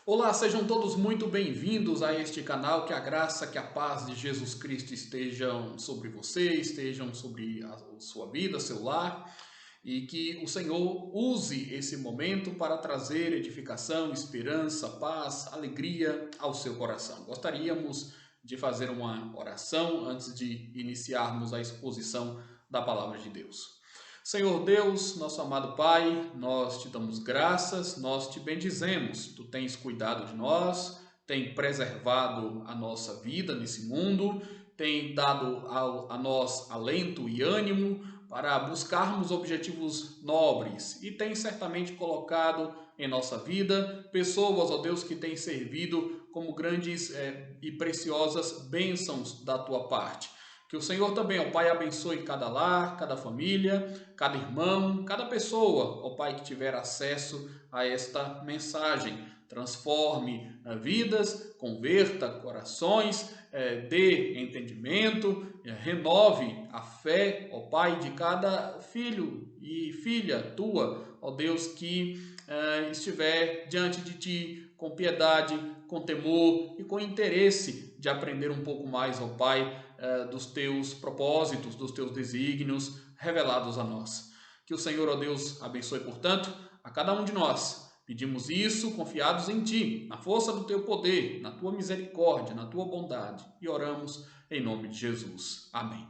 Olá, sejam todos muito bem-vindos a este canal. Que a graça, que a paz de Jesus Cristo estejam sobre você, estejam sobre a sua vida, seu lar, e que o Senhor use esse momento para trazer edificação, esperança, paz, alegria ao seu coração. Gostaríamos de fazer uma oração antes de iniciarmos a exposição da palavra de Deus. Senhor Deus, nosso amado Pai, nós te damos graças, nós te bendizemos. Tu tens cuidado de nós, tem preservado a nossa vida nesse mundo, tem dado a nós alento e ânimo para buscarmos objetivos nobres e tem certamente colocado em nossa vida pessoas, ó Deus, que têm servido como grandes e preciosas bênçãos da tua parte. Que o Senhor também, ó Pai, abençoe cada lar, cada família, cada irmão, cada pessoa, ó Pai, que tiver acesso a esta mensagem. Transforme vidas, converta corações, dê entendimento, renove a fé, ó Pai, de cada filho e filha tua, ó Deus, que estiver diante de Ti com piedade, com temor e com interesse de aprender um pouco mais, ó Pai, dos Teus propósitos, dos Teus desígnios revelados a nós. Que o Senhor, ó Deus, abençoe, portanto, a cada um de nós. Pedimos isso confiados em Ti, na força do Teu poder, na Tua misericórdia, na Tua bondade. E oramos em nome de Jesus. Amém.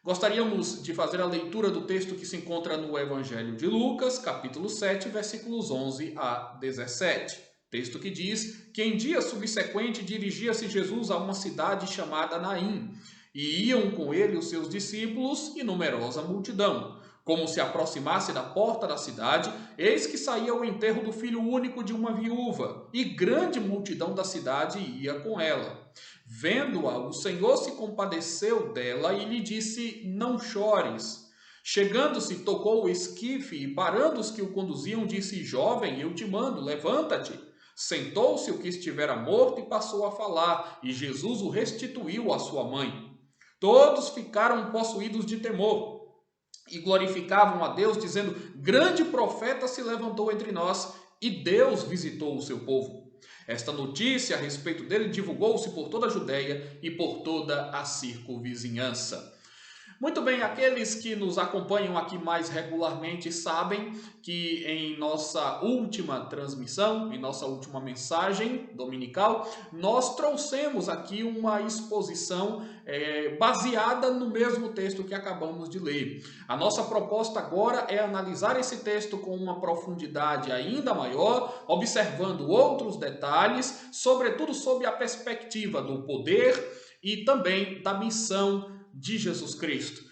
Gostaríamos de fazer a leitura do texto que se encontra no Evangelho de Lucas, capítulo 7, versículos 11 a 17. Texto que diz que em dia subsequente dirigia-se Jesus a uma cidade chamada Naim, e iam com ele os seus discípulos e numerosa multidão. Como se aproximasse da porta da cidade, eis que saía o enterro do filho único de uma viúva, e grande multidão da cidade ia com ela. Vendo-a, o Senhor se compadeceu dela e lhe disse: Não chores. Chegando-se, tocou o esquife e, parando os que o conduziam, disse: Jovem, eu te mando, levanta-te. Sentou-se o que estivera morto e passou a falar, e Jesus o restituiu à sua mãe. Todos ficaram possuídos de temor e glorificavam a Deus, dizendo: Grande profeta se levantou entre nós, e Deus visitou o seu povo. Esta notícia a respeito dele divulgou-se por toda a Judéia e por toda a circunvizinhança. Muito bem, aqueles que nos acompanham aqui mais regularmente sabem que em nossa última transmissão, em nossa última mensagem dominical, nós trouxemos aqui uma exposição baseada no mesmo texto que acabamos de ler. A nossa proposta agora é analisar esse texto com uma profundidade ainda maior, observando outros detalhes, sobretudo sob a perspectiva do poder e também da missão de Jesus Cristo.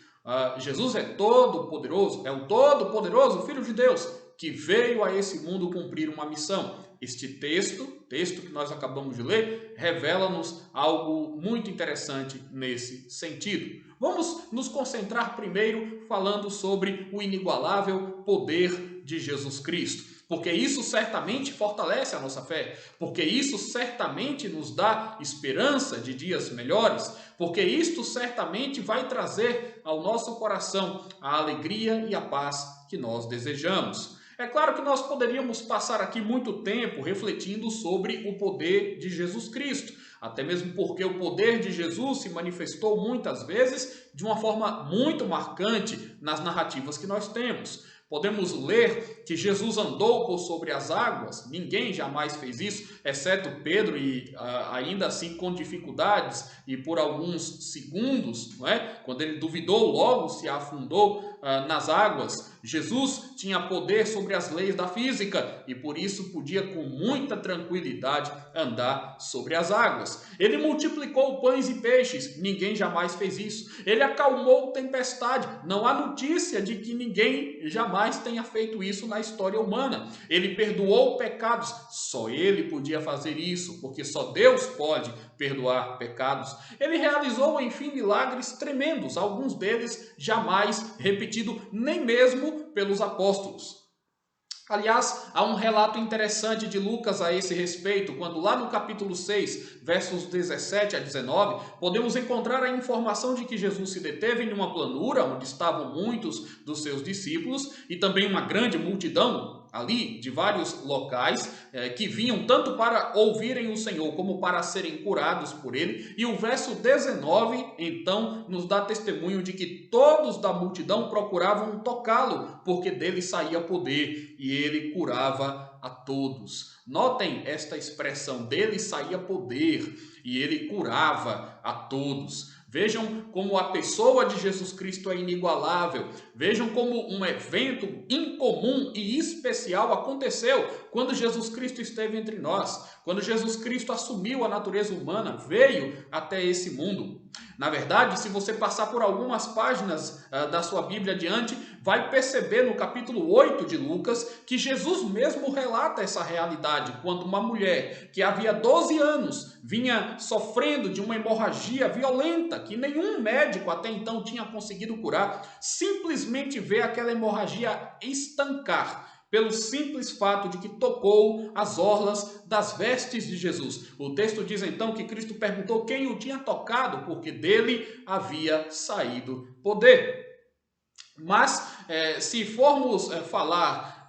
Jesus é todo-poderoso, é o todo-poderoso Filho de Deus, que veio a esse mundo cumprir uma missão. Este texto que nós acabamos de ler, revela-nos algo muito interessante nesse sentido. Vamos nos concentrar primeiro falando sobre o inigualável poder de Jesus Cristo. Porque isso certamente fortalece a nossa fé, porque isso certamente nos dá esperança de dias melhores, porque isto certamente vai trazer ao nosso coração a alegria e a paz que nós desejamos. É claro que nós poderíamos passar aqui muito tempo refletindo sobre o poder de Jesus Cristo, até mesmo porque o poder de Jesus se manifestou muitas vezes de uma forma muito marcante nas narrativas que nós temos. Podemos ler que Jesus andou por sobre as águas, ninguém jamais fez isso, exceto Pedro, e ainda assim com dificuldades e por alguns segundos, não é? Quando ele duvidou, logo se afundou nas águas. Jesus tinha poder sobre as leis da física e por isso podia com muita tranquilidade andar sobre as águas. Ele multiplicou pães e peixes, ninguém jamais fez isso. Ele acalmou tempestade, não há notícia de que ninguém jamais tenha feito isso na história humana. Ele perdoou pecados, só ele podia fazer isso, porque só Deus pode perdoar pecados. Ele realizou, enfim, milagres tremendos, alguns deles jamais repetidos, nem mesmo pelos apóstolos. Aliás, há um relato interessante de Lucas a esse respeito, quando lá no capítulo 6, versos 17 a 19, podemos encontrar a informação de que Jesus se deteve em uma planura onde estavam muitos dos seus discípulos e também uma grande multidão. ali de vários locais que vinham tanto para ouvirem o Senhor como para serem curados por ele. E o verso 19, então, nos dá testemunho de que todos da multidão procuravam tocá-lo, porque dele saía poder e ele curava a todos. Notem esta expressão, dele saía poder e ele curava a todos. Vejam como a pessoa de Jesus Cristo é inigualável. Vejam como um evento incomum e especial aconteceu quando Jesus Cristo esteve entre nós. Quando Jesus Cristo assumiu a natureza humana, veio até esse mundo. Na verdade, se você passar por algumas páginas da sua Bíblia adiante, vai perceber no capítulo 8 de Lucas que Jesus mesmo relata essa realidade, quando uma mulher que havia 12 anos vinha sofrendo de uma hemorragia violenta, que nenhum médico até então tinha conseguido curar, simplesmente vê aquela hemorragia estancar, pelo simples fato de que tocou as orlas das vestes de Jesus. O texto diz então que Cristo perguntou quem o tinha tocado, porque dele havia saído poder. Mas se formos falar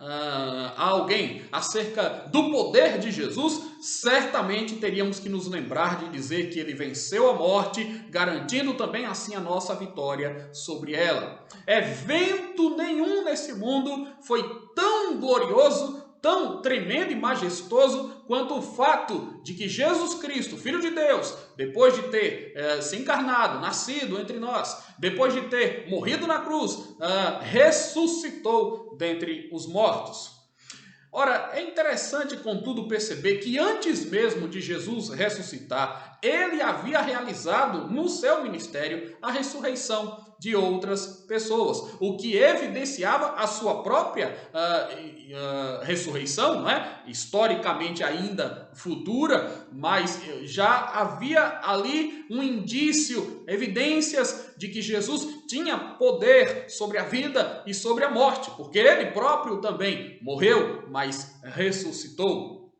a alguém acerca do poder de Jesus, certamente teríamos que nos lembrar de dizer que ele venceu a morte, garantindo também assim a nossa vitória sobre ela. Evento nenhum nesse mundo foi tão glorioso, tão tremendo e majestoso quanto o fato de que Jesus Cristo, Filho de Deus, depois de ter se encarnado, nascido entre nós, depois de ter morrido na cruz, ressuscitou dentre os mortos. Ora, é interessante, contudo, perceber que antes mesmo de Jesus ressuscitar, ele havia realizado no seu ministério a ressurreição de outras pessoas, o que evidenciava a sua própria ressurreição, não é? Historicamente ainda futura, mas já havia ali um indício, evidências de que Jesus tinha poder sobre a vida e sobre a morte, porque ele próprio também morreu, mas ressuscitou,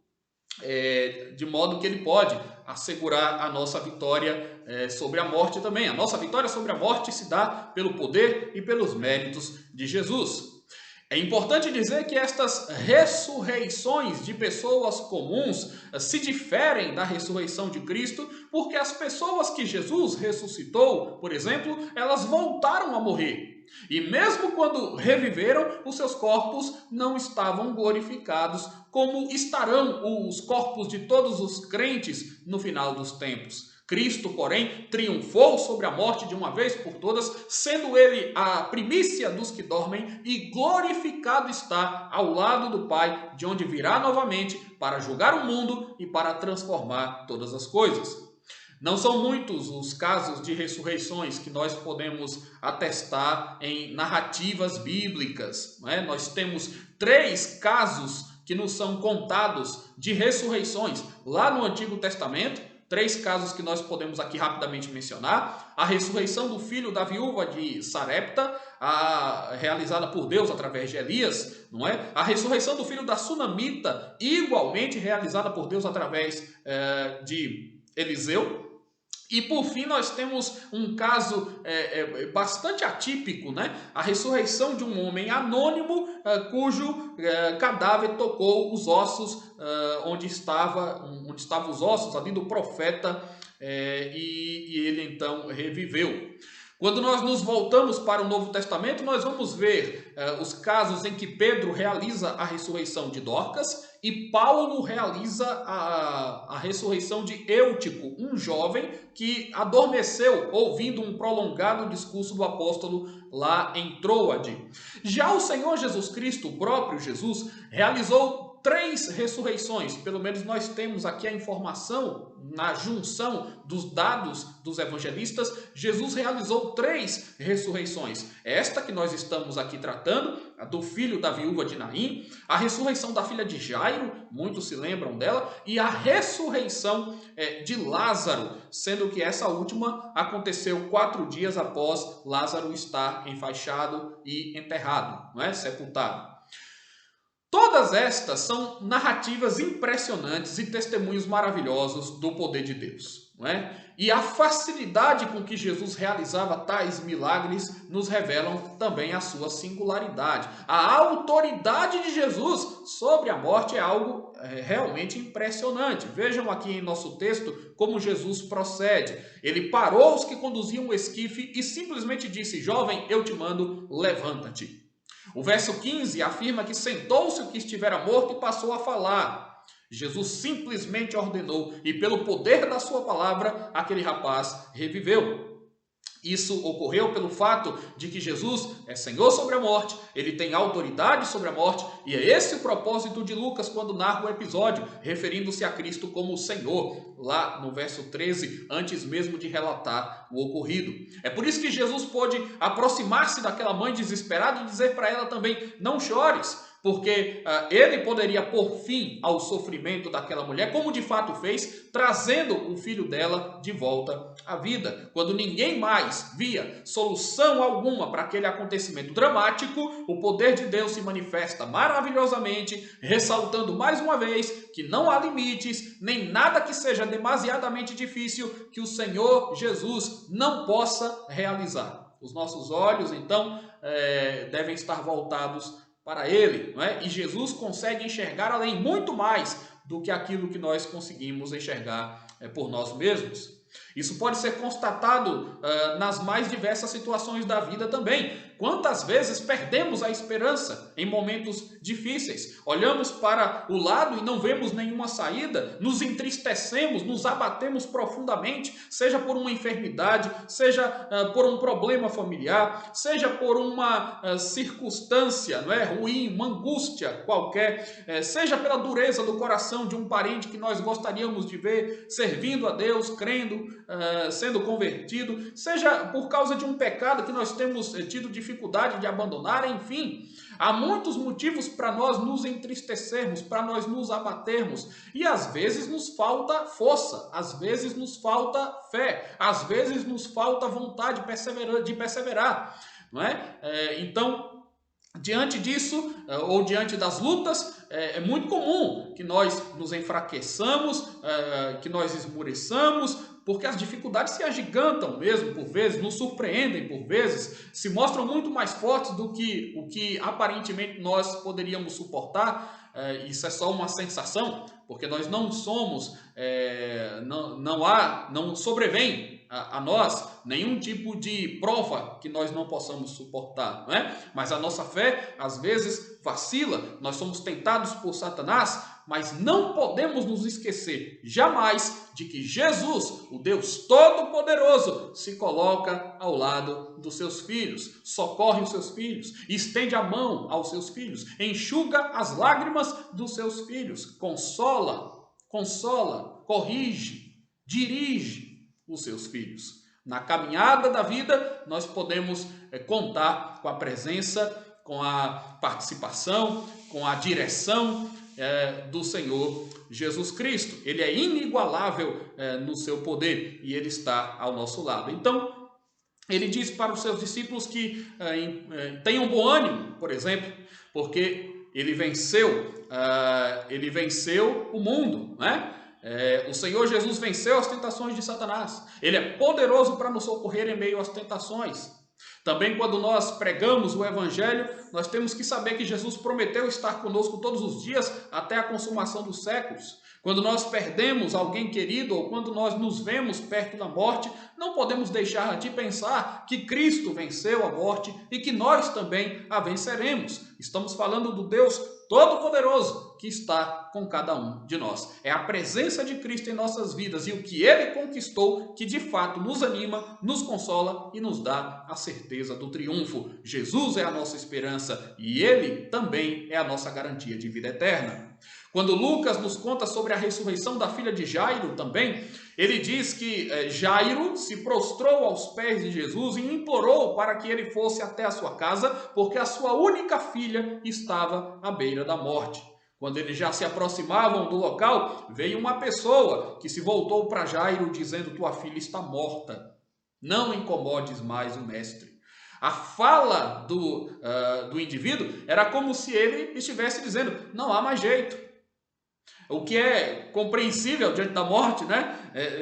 de modo que ele pode assegurar a nossa vitória sobre a morte também. A nossa vitória sobre a morte se dá pelo poder e pelos méritos de Jesus. É importante dizer que estas ressurreições de pessoas comuns se diferem da ressurreição de Cristo, porque as pessoas que Jesus ressuscitou, por exemplo, elas voltaram a morrer. E mesmo quando reviveram, os seus corpos não estavam glorificados, como estarão os corpos de todos os crentes no final dos tempos. Cristo, porém, triunfou sobre a morte de uma vez por todas, sendo ele a primícia dos que dormem, e glorificado está ao lado do Pai, de onde virá novamente para julgar o mundo e para transformar todas as coisas. Não são muitos os casos de ressurreições que nós podemos atestar em narrativas bíblicas, não é? Nós temos 3 casos que nos são contados de ressurreições lá no Antigo Testamento. 3 casos que nós podemos aqui rapidamente mencionar: a ressurreição do filho da viúva de Sarepta, realizada por Deus através de Elias, não é? A ressurreição do filho da Sunamita, igualmente realizada por Deus através de Eliseu. E por fim nós temos um caso bastante atípico, né? A ressurreição de um homem anônimo cujo cadáver tocou os ossos onde estavam os ossos ali do profeta e ele então reviveu. Quando nós nos voltamos para o Novo Testamento, nós vamos ver os casos em que Pedro realiza a ressurreição de Dorcas e Paulo realiza a ressurreição de Eutico, um jovem que adormeceu ouvindo um prolongado discurso do apóstolo lá em Troade. Já o Senhor Jesus Cristo, o próprio Jesus, realizou 3 ressurreições. Pelo menos nós temos aqui a informação, na junção dos dados dos evangelistas, Jesus realizou 3 ressurreições. Esta que nós estamos aqui tratando, a do filho da viúva de Naim, a ressurreição da filha de Jairo, muitos se lembram dela, e a ressurreição de Lázaro, sendo que essa última aconteceu 4 dias após Lázaro estar enfaixado e enterrado, não é? Sepultado. Todas estas são narrativas impressionantes e testemunhos maravilhosos do poder de Deus. não é? E a facilidade com que Jesus realizava tais milagres nos revelam também a sua singularidade. A autoridade de Jesus sobre a morte é algo realmente impressionante. Vejam aqui em nosso texto como Jesus procede. Ele parou os que conduziam o esquife e simplesmente disse: jovem, eu te mando, levanta-te. O verso 15 afirma que sentou-se o que estivera morto e passou a falar. Jesus simplesmente ordenou e pelo poder da sua palavra, aquele rapaz reviveu. Isso ocorreu pelo fato de que Jesus é Senhor sobre a morte, ele tem autoridade sobre a morte, e é esse o propósito de Lucas quando narra o episódio, referindo-se a Cristo como o Senhor, lá no verso 13, antes mesmo de relatar o ocorrido. É por isso que Jesus pôde aproximar-se daquela mãe desesperada e dizer para ela também: não chores, porque ele poderia pôr fim ao sofrimento daquela mulher, como de fato fez, trazendo o filho dela de volta à vida. Quando ninguém mais via solução alguma para aquele acontecimento dramático, o poder de Deus se manifesta maravilhosamente, ressaltando mais uma vez que não há limites, nem nada que seja demasiadamente difícil que o Senhor Jesus não possa realizar. Os nossos olhos, então, devem estar voltados para ele, não é? E Jesus consegue enxergar além muito mais do que aquilo que nós conseguimos enxergar por nós mesmos. Isso pode ser constatado nas mais diversas situações da vida também. Quantas vezes perdemos a esperança em momentos difíceis? Olhamos para o lado e não vemos nenhuma saída, nos entristecemos, nos abatemos profundamente, seja por uma enfermidade, seja por um problema familiar, seja por uma circunstância, não é, ruim, uma angústia qualquer, seja pela dureza do coração de um parente que nós gostaríamos de ver servindo a Deus, crendo, sendo convertido, seja por causa de um pecado que nós temos tido dificuldade de abandonar, enfim. Há muitos motivos para nós nos entristecermos, para nós nos abatermos. E às vezes nos falta força, às vezes nos falta fé, às vezes nos falta vontade de perseverar, não é? Então, diante disso, ou diante das lutas, é muito comum que nós nos enfraqueçamos, que nós esmoreçamos, porque as dificuldades se agigantam mesmo por vezes, nos surpreendem por vezes, se mostram muito mais fortes do que o que aparentemente nós poderíamos suportar. Isso é só uma sensação, porque nós não somos, não sobrevém a nós nenhum tipo de prova que nós não possamos suportar, não é? Mas a nossa fé às vezes vacila, nós somos tentados por Satanás, mas não podemos nos esquecer jamais de que Jesus, o Deus Todo-Poderoso, se coloca ao lado dos seus filhos, socorre os seus filhos, estende a mão aos seus filhos, enxuga as lágrimas dos seus filhos, consola, corrige, dirige os seus filhos. Na caminhada da vida, nós podemos contar com a presença, com a participação, com a direção do Senhor Jesus Cristo. Ele é inigualável no seu poder e ele está ao nosso lado. Então, ele diz para os seus discípulos que tenham bom ânimo, por exemplo, porque ele venceu o mundo, né? O Senhor Jesus venceu as tentações de Satanás. Ele é poderoso para nos socorrer em meio às tentações. Também quando nós pregamos o Evangelho, nós temos que saber que Jesus prometeu estar conosco todos os dias até a consumação dos séculos. Quando nós perdemos alguém querido ou quando nós nos vemos perto da morte, não podemos deixar de pensar que Cristo venceu a morte e que nós também a venceremos. Estamos falando do Deus Todo-Poderoso que está com cada um de nós. É a presença de Cristo em nossas vidas e o que Ele conquistou que de fato nos anima, nos consola e nos dá a certeza do triunfo. Jesus é a nossa esperança e Ele também é a nossa garantia de vida eterna. Quando Lucas nos conta sobre a ressurreição da filha de Jairo também, ele diz que Jairo se prostrou aos pés de Jesus e implorou para que ele fosse até a sua casa, porque a sua única filha estava à beira da morte. Quando eles já se aproximavam do local, veio uma pessoa que se voltou para Jairo dizendo: tua filha está morta, não incomodes mais o mestre. A fala do indivíduo era como se ele estivesse dizendo: não há mais jeito. O que é compreensível diante da morte, né?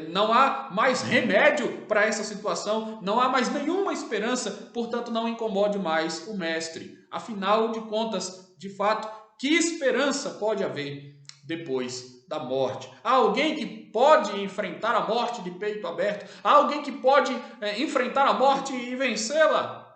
Não há mais remédio para essa situação, não há mais nenhuma esperança, portanto não incomode mais o mestre. Afinal de contas, de fato, que esperança pode haver depois da morte? Há alguém que pode enfrentar a morte de peito aberto? Há alguém que pode enfrentar a morte e vencê-la?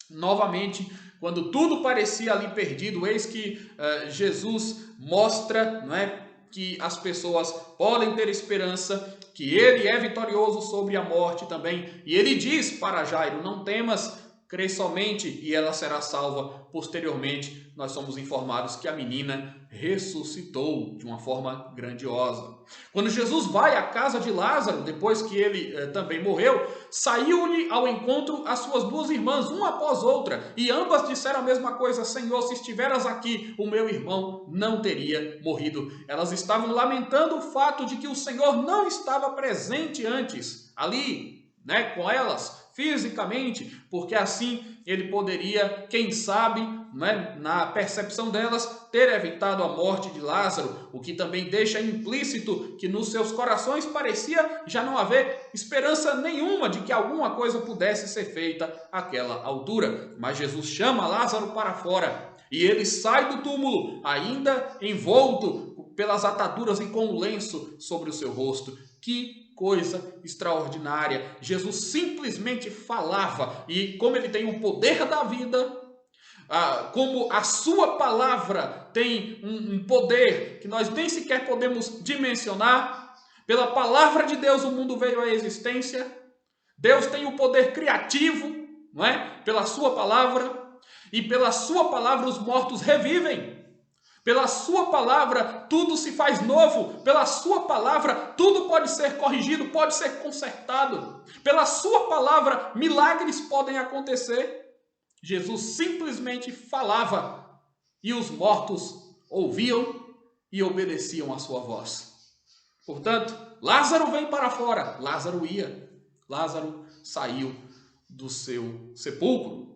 Novamente, quando tudo parecia ali perdido, eis que Jesus mostra, não é, que as pessoas podem ter esperança, que ele é vitorioso sobre a morte também. E ele diz para Jairo: não temas, crê somente e ela será salva. Posteriormente, nós somos informados que a menina ressuscitou de uma forma grandiosa. Quando Jesus vai à casa de Lázaro, depois que ele também morreu, saiu-lhe ao encontro as suas duas irmãs, uma após outra, e ambas disseram a mesma coisa: Senhor, se estiveras aqui, o meu irmão não teria morrido. Elas estavam lamentando o fato de que o Senhor não estava presente antes, ali, né, com elas, fisicamente, porque assim ele poderia, quem sabe, né, na percepção delas, ter evitado a morte de Lázaro, o que também deixa implícito que nos seus corações parecia já não haver esperança nenhuma de que alguma coisa pudesse ser feita àquela altura. Mas Jesus chama Lázaro para fora e ele sai do túmulo, ainda envolto pelas ataduras e com um lenço sobre o seu rosto. Que coisa extraordinária! Jesus simplesmente falava, e como ele tem o poder da vida, como a sua palavra tem um poder que nós nem sequer podemos dimensionar, pela palavra de Deus o mundo veio à existência. Deus tem o poder criativo, não é? Pela sua palavra, e pela sua palavra os mortos revivem. Pela sua palavra tudo se faz novo, pela sua palavra tudo pode ser corrigido, pode ser consertado. Pela sua palavra milagres podem acontecer. Jesus simplesmente falava e os mortos ouviam e obedeciam à sua voz. Portanto, Lázaro vem para fora. Lázaro ia. Lázaro saiu do seu sepulcro.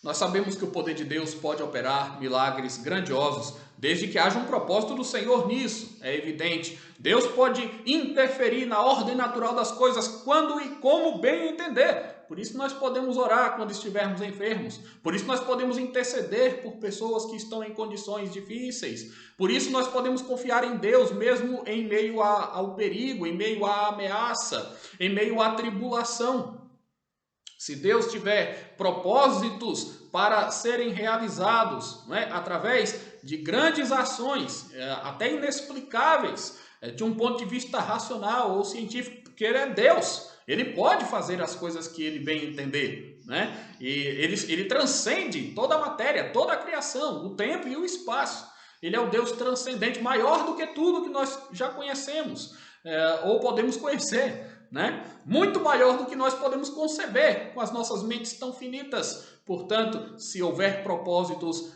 Nós sabemos que o poder de Deus pode operar milagres grandiosos, desde que haja um propósito do Senhor nisso, é evidente. Deus pode interferir na ordem natural das coisas quando e como bem entender. Por isso nós podemos orar quando estivermos enfermos. Por isso nós podemos interceder por pessoas que estão em condições difíceis. Por isso nós podemos confiar em Deus mesmo em meio ao perigo, em meio à ameaça, em meio à tribulação. Se Deus tiver propósitos para serem realizados, não é? Através de grandes ações, até inexplicáveis, de um ponto de vista racional ou científico, porque Ele é Deus, Ele pode fazer as coisas que Ele bem entender, né? E ele transcende toda a matéria, toda a criação, o tempo e o espaço. Ele é o Deus transcendente, maior do que tudo que nós já conhecemos, ou podemos conhecer. Né? Muito maior do que nós podemos conceber com as nossas mentes tão finitas. Portanto, se houver propósitos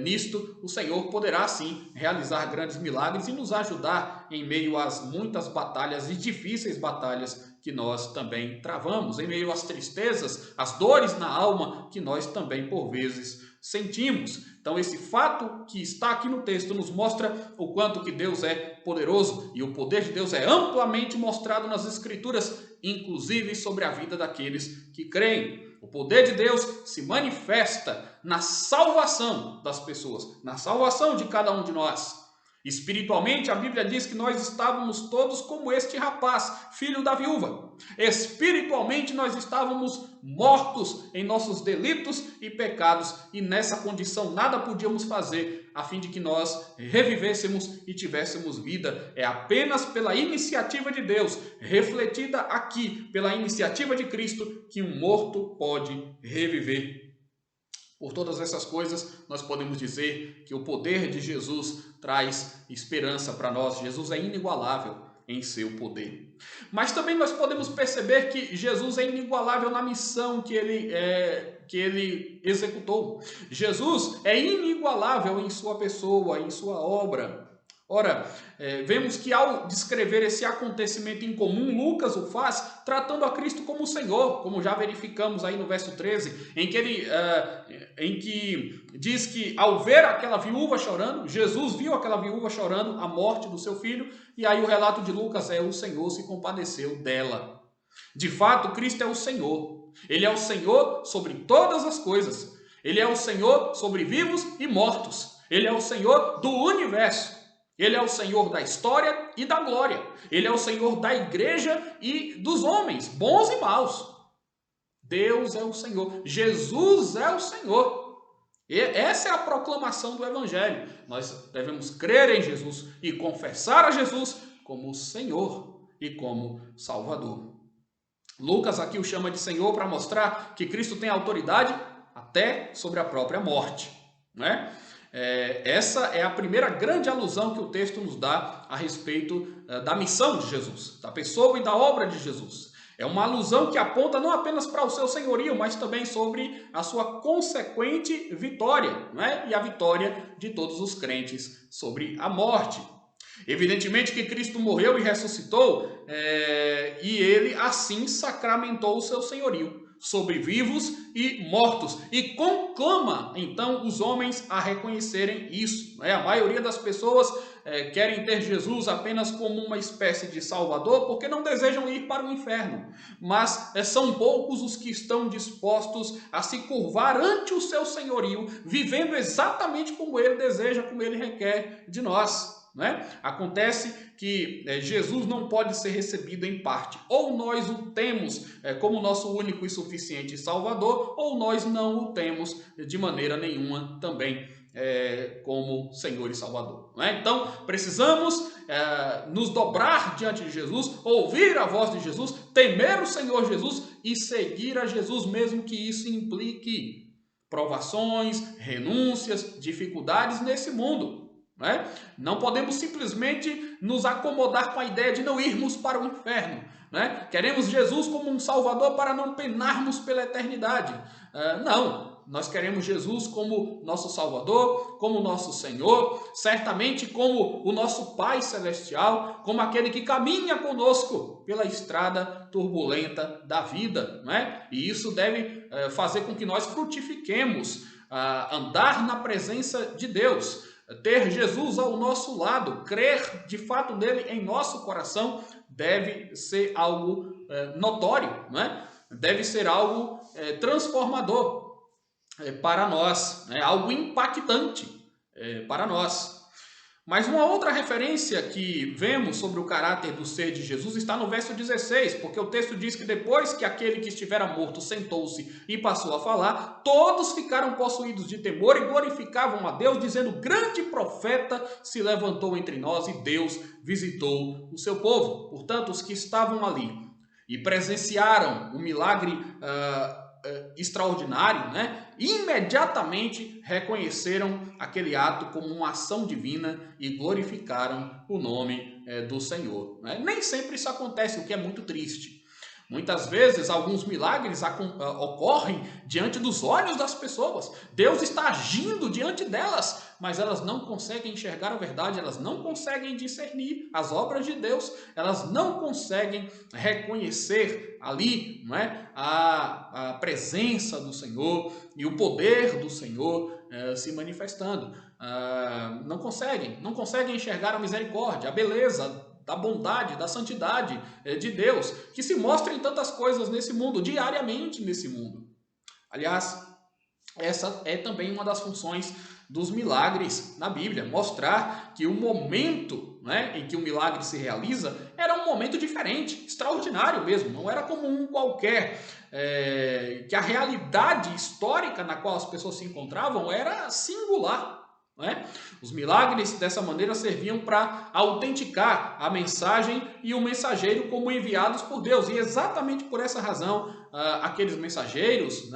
nisto, o Senhor poderá sim realizar grandes milagres e nos ajudar em meio às muitas batalhas e difíceis batalhas que nós também travamos, em meio às tristezas, às dores na alma que nós também por vezes sentimos. Então esse fato que está aqui no texto nos mostra o quanto que Deus é poderoso, e o poder de Deus é amplamente mostrado nas Escrituras, inclusive sobre a vida daqueles que creem. O poder de Deus se manifesta na salvação das pessoas, na salvação de cada um de nós. Espiritualmente, a Bíblia diz que nós estávamos todos como este rapaz, filho da viúva. Espiritualmente, nós estávamos mortos em nossos delitos e pecados, e nessa condição nada podíamos fazer a fim de que nós revivêssemos e tivéssemos vida. É apenas pela iniciativa de Deus, refletida aqui pela iniciativa de Cristo, que um morto pode reviver. Por todas essas coisas, nós podemos dizer que o poder de Jesus traz esperança para nós. Jesus é inigualável em seu poder. Mas também nós podemos perceber que Jesus é inigualável na missão que ele executou. Jesus é inigualável em sua pessoa, em sua obra. Ora, vemos que ao descrever esse acontecimento em comum, Lucas o faz tratando a Cristo como o Senhor, como já verificamos aí no verso 13, em que diz que ao ver aquela viúva chorando, Jesus viu aquela viúva chorando a morte do seu filho, e aí o relato de Lucas o Senhor se compadeceu dela. De fato, Cristo é o Senhor. Ele é o Senhor sobre todas as coisas. Ele é o Senhor sobre vivos e mortos. Ele é o Senhor do universo. Ele é o Senhor da história e da glória. Ele é o Senhor da igreja e dos homens, bons e maus. Deus é o Senhor. Jesus é o Senhor. E essa é a proclamação do Evangelho. Nós devemos crer em Jesus e confessar a Jesus como Senhor e como Salvador. Lucas aqui o chama de Senhor para mostrar que Cristo tem autoridade até sobre a própria morte, né? Essa é a primeira grande alusão que o texto nos dá a respeito da missão de Jesus, da pessoa e da obra de Jesus. É uma alusão que aponta não apenas para o seu senhorio, mas também sobre a sua consequente vitória, né? E a vitória de todos os crentes sobre a morte. Evidentemente que Cristo morreu e ressuscitou, e ele assim sacramentou o seu senhorio sobre vivos e mortos, e conclama então os homens a reconhecerem isso. A maioria das pessoas querem ter Jesus apenas como uma espécie de salvador, porque não desejam ir para o inferno, mas são poucos os que estão dispostos a se curvar ante o seu senhorio, vivendo exatamente como ele deseja, como ele requer de nós. Acontece que Jesus não pode ser recebido em parte. Ou nós o temos como nosso único e suficiente Salvador, ou nós não o temos de maneira nenhuma também como Senhor e Salvador. Então, precisamos nos dobrar diante de Jesus, ouvir a voz de Jesus, temer o Senhor Jesus e seguir a Jesus, mesmo que isso implique provações, renúncias, dificuldades nesse mundo. Não podemos simplesmente nos acomodar com a ideia de não irmos para o inferno. Queremos Jesus como um Salvador para não penarmos pela eternidade. Não, nós queremos Jesus como nosso Salvador, como nosso Senhor, certamente como o nosso Pai Celestial, como aquele que caminha conosco pela estrada turbulenta da vida. E isso deve fazer com que nós frutifiquemos, andar na presença de Deus, ter Jesus ao nosso lado, crer de fato nele em nosso coração, deve ser algo notório, deve ser algo transformador para nós, algo impactante para nós. Mas uma outra referência que vemos sobre o caráter do ser de Jesus está no verso 16, porque o texto diz que depois que aquele que estivera morto sentou-se e passou a falar, todos ficaram possuídos de temor e glorificavam a Deus, dizendo: grande profeta se levantou entre nós e Deus visitou o seu povo. Portanto, os que estavam ali e presenciaram o milagre extraordinário, imediatamente reconheceram aquele ato como uma ação divina e glorificaram o nome do Senhor. Nem sempre isso acontece, o que é muito triste. Muitas vezes, alguns milagres ocorrem diante dos olhos das pessoas. Deus está agindo diante delas, mas elas não conseguem enxergar a verdade, elas não conseguem discernir as obras de Deus, elas não conseguem reconhecer ali a presença do Senhor e o poder do Senhor se manifestando. Não conseguem enxergar a misericórdia, a beleza, da bondade, da santidade de Deus, que se mostra em tantas coisas nesse mundo, diariamente nesse mundo. Aliás, essa é também uma das funções dos milagres na Bíblia, mostrar que o momento em que o milagre se realiza era um momento diferente, extraordinário mesmo, não era como um qualquer, que a realidade histórica na qual as pessoas se encontravam era singular. Os milagres dessa maneira serviam para autenticar a mensagem e o mensageiro como enviados por Deus, e exatamente por essa razão aqueles mensageiros,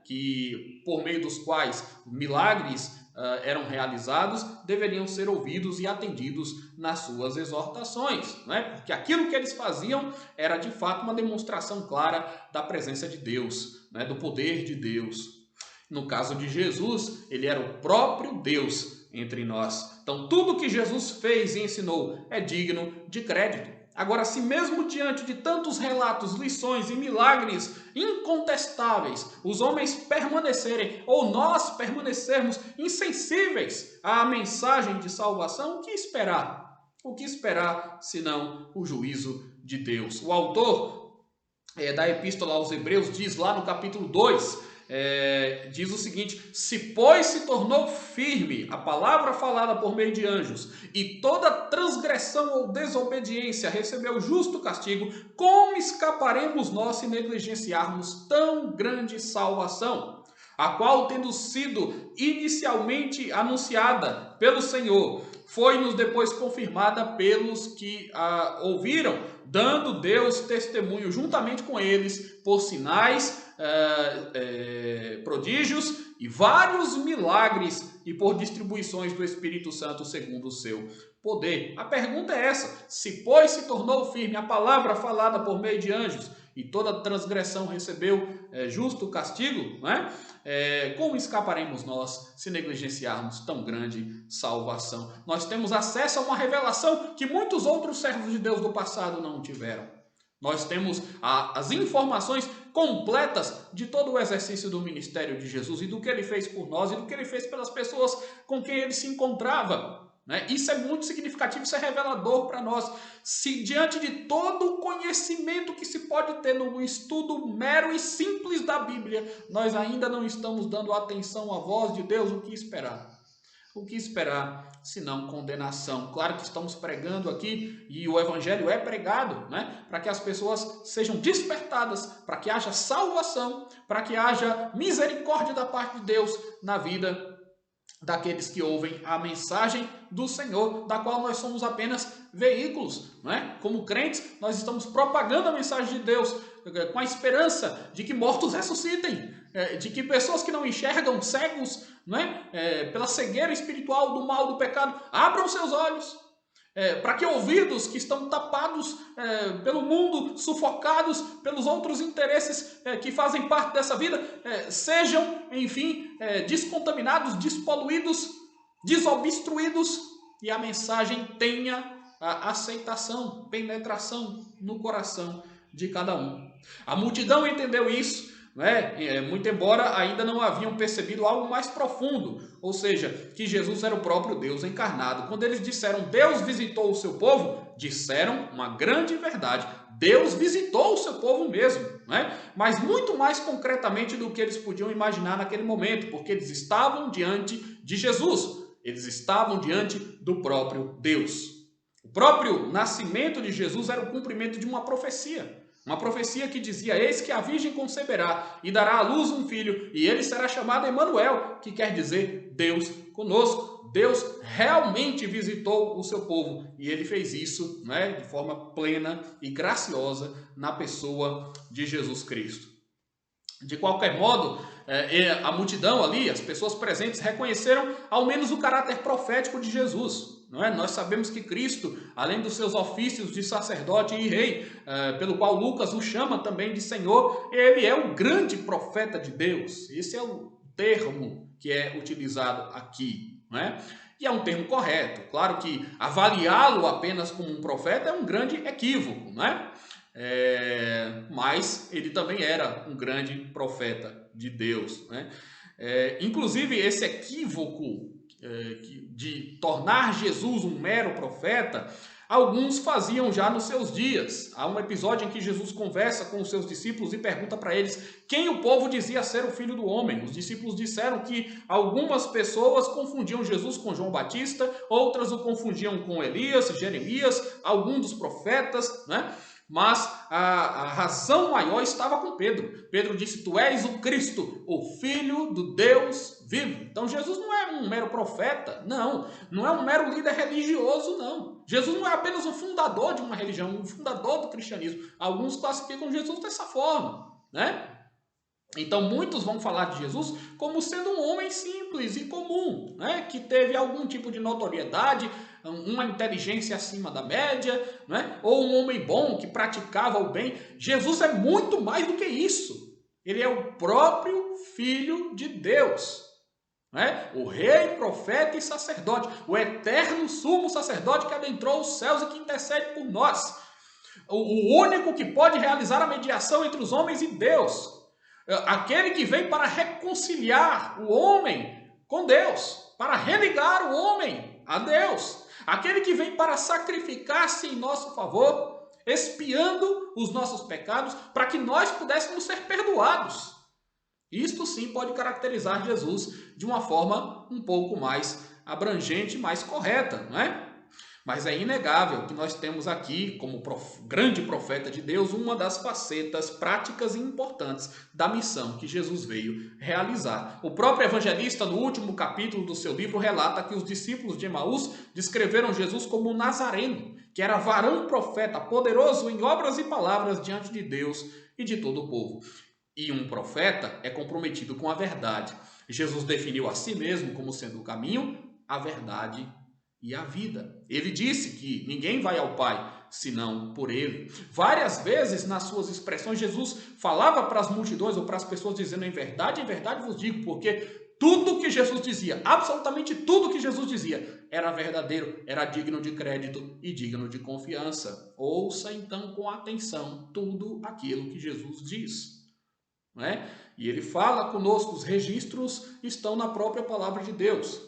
que por meio dos quais milagres eram realizados, deveriam ser ouvidos e atendidos nas suas exortações, porque aquilo que eles faziam era de fato uma demonstração clara da presença de Deus, do poder de Deus. No caso de Jesus, ele era o próprio Deus entre nós, Então, tudo que Jesus fez e ensinou é digno de crédito. Agora, se mesmo diante de tantos relatos, lições e milagres incontestáveis, os homens permanecerem ou nós permanecermos insensíveis à mensagem de salvação, o que esperar? O que esperar senão o juízo de Deus? O autor da Epístola aos Hebreus diz lá no capítulo 2, diz o seguinte: se pois se tornou firme a palavra falada por meio de anjos, e toda transgressão ou desobediência recebeu justo castigo, como escaparemos nós se negligenciarmos tão grande salvação? A qual, tendo sido inicialmente anunciada pelo Senhor, foi-nos depois confirmada pelos que a ouviram, dando Deus testemunho juntamente com eles por sinais, prodígios e vários milagres e por distribuições do Espírito Santo segundo o seu poder. A pergunta é essa: se pois se tornou firme a palavra falada por meio de anjos, e toda transgressão recebeu justo castigo, não é? Como escaparemos nós se negligenciarmos tão grande salvação? Nós temos acesso a uma revelação que muitos outros servos de Deus do passado não tiveram. Nós temos as informações completas de todo o exercício do ministério de Jesus e do que ele fez por nós e do que ele fez pelas pessoas com quem ele se encontrava. Isso é muito significativo, isso é revelador para nós. Se diante de todo o conhecimento que se pode ter no estudo mero e simples da Bíblia, nós ainda não estamos dando atenção à voz de Deus, o que esperar? O que esperar senão condenação? Claro que estamos pregando aqui e o evangelho é pregado, para que as pessoas sejam despertadas, para que haja salvação, para que haja misericórdia da parte de Deus na vida daqueles que ouvem a mensagem do Senhor, da qual nós somos apenas veículos. Como crentes, nós estamos propagando a mensagem de Deus com a esperança de que mortos ressuscitem, de que pessoas que não enxergam, cegos, pela cegueira espiritual do mal, do pecado, abram seus olhos, para que ouvidos que estão tapados pelo mundo, sufocados pelos outros interesses que fazem parte dessa vida, sejam, enfim, descontaminados, despoluídos, desobstruídos, e a mensagem tenha a aceitação, penetração no coração de cada um. A multidão entendeu isso, muito embora ainda não haviam percebido algo mais profundo, ou seja, que Jesus era o próprio Deus encarnado. Quando eles disseram Deus visitou o seu povo, disseram uma grande verdade: Deus visitou o seu povo mesmo, mas muito mais concretamente do que eles podiam imaginar naquele momento, porque eles estavam diante de Jesus, eles estavam diante do próprio Deus. O próprio nascimento de Jesus era o cumprimento de uma profecia. Uma profecia que dizia: eis que a virgem conceberá e dará à luz um filho, e ele será chamado Emanuel, que quer dizer Deus conosco. Deus realmente visitou o seu povo, e ele fez isso de forma plena e graciosa na pessoa de Jesus Cristo. De qualquer modo, a multidão ali, as pessoas presentes, reconheceram ao menos o caráter profético de Jesus. Nós sabemos que Cristo, além dos seus ofícios de sacerdote e rei, pelo qual Lucas o chama também de Senhor, ele é o grande profeta de Deus. Esse é o termo que é utilizado aqui. E é um termo correto. Claro que avaliá-lo apenas como um profeta é um grande equívoco, mas ele também era um grande profeta de Deus. Inclusive, esse equívoco de tornar Jesus um mero profeta, alguns faziam já nos seus dias. Há um episódio em que Jesus conversa com os seus discípulos e pergunta para eles quem o povo dizia ser o Filho do Homem. Os discípulos disseram que algumas pessoas confundiam Jesus com João Batista, outras o confundiam com Elias, Jeremias, alguns dos profetas, Mas a razão maior estava com Pedro. Pedro disse: tu és o Cristo, o Filho do Deus vivo. Então Jesus não é um mero profeta, não é um mero líder religioso, não. Jesus não é apenas um fundador de uma religião, um fundador do cristianismo. Alguns classificam Jesus dessa forma, Então muitos vão falar de Jesus como sendo um homem simples e comum, que teve algum tipo de notoriedade, uma inteligência acima da média, ou um homem bom que praticava o bem. Jesus é muito mais do que isso. Ele é o próprio Filho de Deus. né? O rei, profeta e sacerdote, o eterno sumo sacerdote que adentrou os céus e que intercede por nós. O único que pode realizar a mediação entre os homens e Deus. Aquele que vem para reconciliar o homem com Deus, para religar o homem a Deus. Aquele que vem para sacrificar-se em nosso favor, expiando os nossos pecados, para que nós pudéssemos ser perdoados. Isto sim pode caracterizar Jesus de uma forma um pouco mais abrangente, mais correta, não é? Mas é inegável que nós temos aqui, como grande profeta de Deus, uma das facetas práticas e importantes da missão que Jesus veio realizar. O próprio evangelista, no último capítulo do seu livro, relata que os discípulos de Emaús descreveram Jesus como um nazareno, que era varão profeta, poderoso em obras e palavras diante de Deus e de todo o povo. E um profeta é comprometido com a verdade. Jesus definiu a si mesmo como sendo o caminho, a verdade e a vida. Ele disse que ninguém vai ao Pai senão por ele. Várias vezes nas suas expressões Jesus falava para as multidões ou para as pessoas dizendo em verdade vos digo, porque tudo que Jesus dizia, absolutamente tudo que Jesus dizia era verdadeiro, era digno de crédito e digno de confiança. Ouça então com atenção tudo aquilo que Jesus diz. Não é? E ele fala conosco, os registros estão na própria palavra de Deus.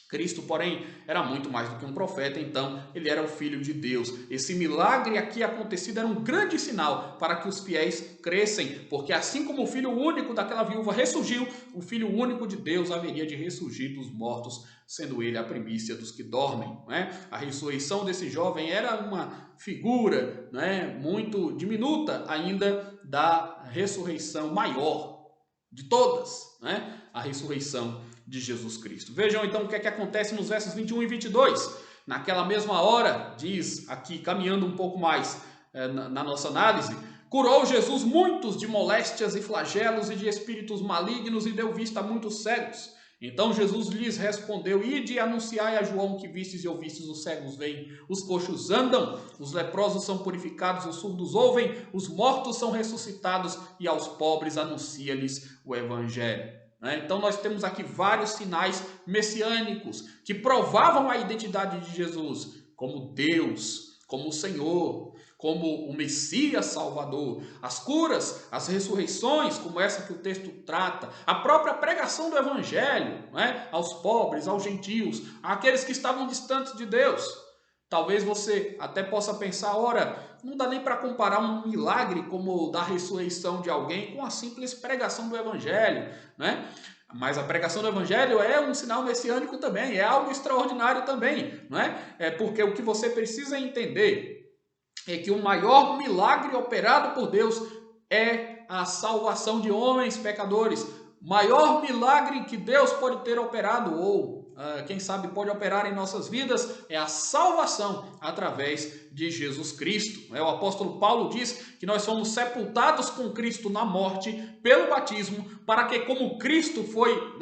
Cristo, porém, era muito mais do que um profeta, então ele era o Filho de Deus. Esse milagre aqui acontecido era um grande sinal para que os fiéis crescem, porque assim como o Filho único daquela viúva ressurgiu, o Filho único de Deus haveria de ressurgir dos mortos, sendo ele a primícia dos que dormem. Não é? A ressurreição desse jovem era uma figura, não é, muito diminuta ainda da ressurreição maior de todas, né? A ressurreição de Jesus Cristo. Vejam então o que é que acontece nos versos 21 e 22. Naquela mesma hora, diz aqui, caminhando um pouco mais na nossa análise, curou Jesus muitos de moléstias e flagelos e de espíritos malignos e deu vista a muitos cegos. Então Jesus lhes respondeu, ide e anunciai a João que vistes e ouvistes, os cegos veem, os coxos andam, os leprosos são purificados, os surdos ouvem, os mortos são ressuscitados e aos pobres anuncia-lhes o evangelho. Então nós temos aqui vários sinais messiânicos que provavam a identidade de Jesus como Deus, como o Senhor, como o Messias Salvador. As curas, as ressurreições, como essa que o texto trata, a própria pregação do Evangelho, aos pobres, aos gentios, àqueles que estavam distantes de Deus. Talvez você até possa pensar, ora, não dá nem para comparar um milagre como o da ressurreição de alguém com a simples pregação do Evangelho, né? Mas a pregação do Evangelho é um sinal messiânico também, é algo extraordinário também, não é? É porque o que você precisa entender é que o maior milagre operado por Deus é a salvação de homens pecadores. O maior milagre que Deus pode ter operado, ou quem sabe pode operar em nossas vidas, é a salvação através de Jesus Cristo. O apóstolo Paulo diz que nós fomos sepultados com Cristo na morte pelo batismo, para que como Cristo foi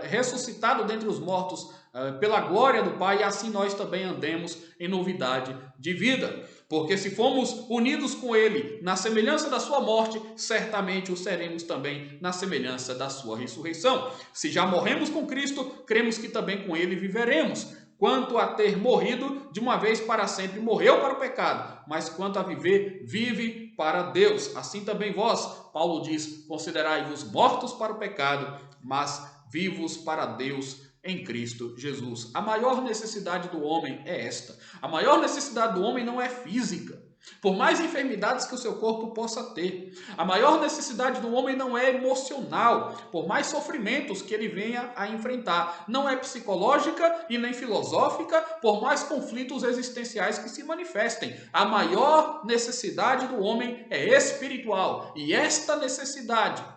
ressuscitado dentre os mortos pela glória do Pai, assim nós também andemos em novidade de vida. Porque se fomos unidos com Ele na semelhança da sua morte, certamente o seremos também na semelhança da sua ressurreição. Se já morremos com Cristo, cremos que também com Ele viveremos. Quanto a ter morrido, de uma vez para sempre morreu para o pecado, mas quanto a viver, vive para Deus. Assim também vós, Paulo diz, considerai-vos mortos para o pecado, mas vivos para Deus em Cristo Jesus. A maior necessidade do homem é esta. A maior necessidade do homem não é física, por mais enfermidades que o seu corpo possa ter. A maior necessidade do homem não é emocional, por mais sofrimentos que ele venha a enfrentar. Não é psicológica e nem filosófica, por mais conflitos existenciais que se manifestem. A maior necessidade do homem é espiritual. E esta necessidade,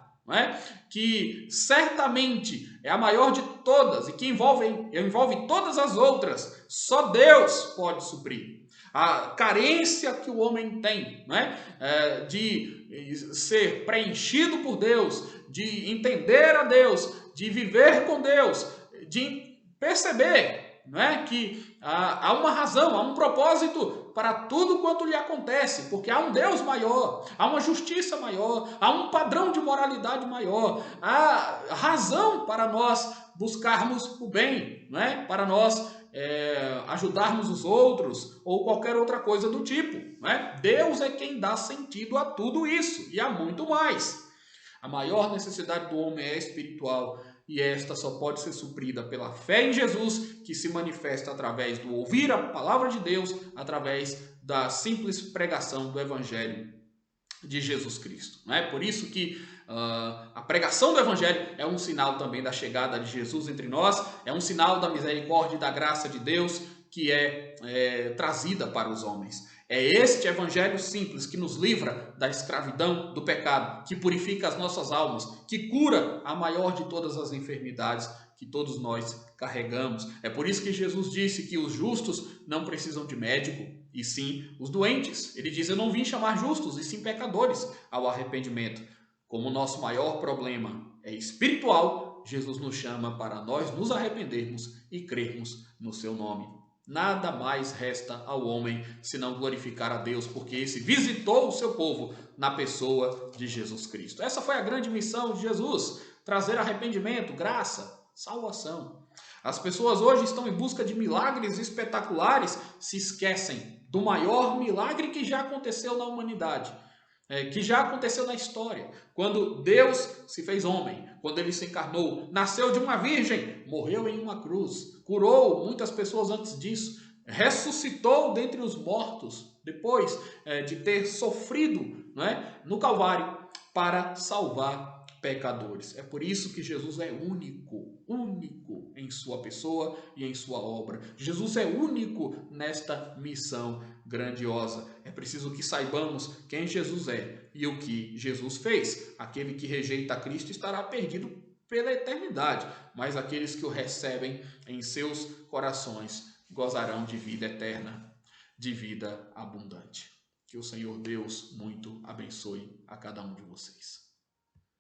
que certamente é a maior de todas e que envolve todas as outras, só Deus pode suprir. A carência que o homem tem, de ser preenchido por Deus, de entender a Deus, de viver com Deus, de perceber não é? Que há uma razão, há um propósito para tudo quanto lhe acontece, porque há um Deus maior, há uma justiça maior, há um padrão de moralidade maior, há razão para nós buscarmos o bem, não é? Para nós ajudarmos os outros ou qualquer outra coisa do tipo, não é? Deus é quem dá sentido a tudo isso e há muito mais. A maior necessidade do homem é espiritual e esta só pode ser suprida pela fé em Jesus, que se manifesta através do ouvir a palavra de Deus, através da simples pregação do Evangelho de Jesus Cristo. Não é? Por isso que a pregação do Evangelho é um sinal também da chegada de Jesus entre nós, é um sinal da misericórdia e da graça de Deus que é trazida para os homens. É este Evangelho simples que nos livra da escravidão, do pecado, que purifica as nossas almas, que cura a maior de todas as enfermidades que todos nós carregamos. É por isso que Jesus disse que os justos não precisam de médico, e sim os doentes. Ele diz: eu não vim chamar justos, e sim pecadores ao arrependimento. Como o nosso maior problema é espiritual, Jesus nos chama para nós nos arrependermos e crermos no seu nome. Nada mais resta ao homem senão glorificar a Deus, porque esse visitou o seu povo na pessoa de Jesus Cristo. Essa foi a grande missão de Jesus: trazer arrependimento, graça, salvação. As pessoas hoje estão em busca de milagres espetaculares, se esquecem do maior milagre que já aconteceu na humanidade, que já aconteceu na história. Quando Deus se fez homem, quando ele se encarnou, nasceu de uma virgem, morreu em uma cruz, curou muitas pessoas antes disso, ressuscitou dentre os mortos, depois de ter sofrido, não é, no Calvário, para salvar pecadores. É por isso que Jesus é único, único em sua pessoa e em sua obra. Jesus é único nesta missão grandiosa. É preciso que saibamos quem Jesus é e o que Jesus fez. Aquele que rejeita Cristo estará perdido pela eternidade, mas aqueles que o recebem em seus corações gozarão de vida eterna, de vida abundante. Que o Senhor Deus muito abençoe a cada um de vocês.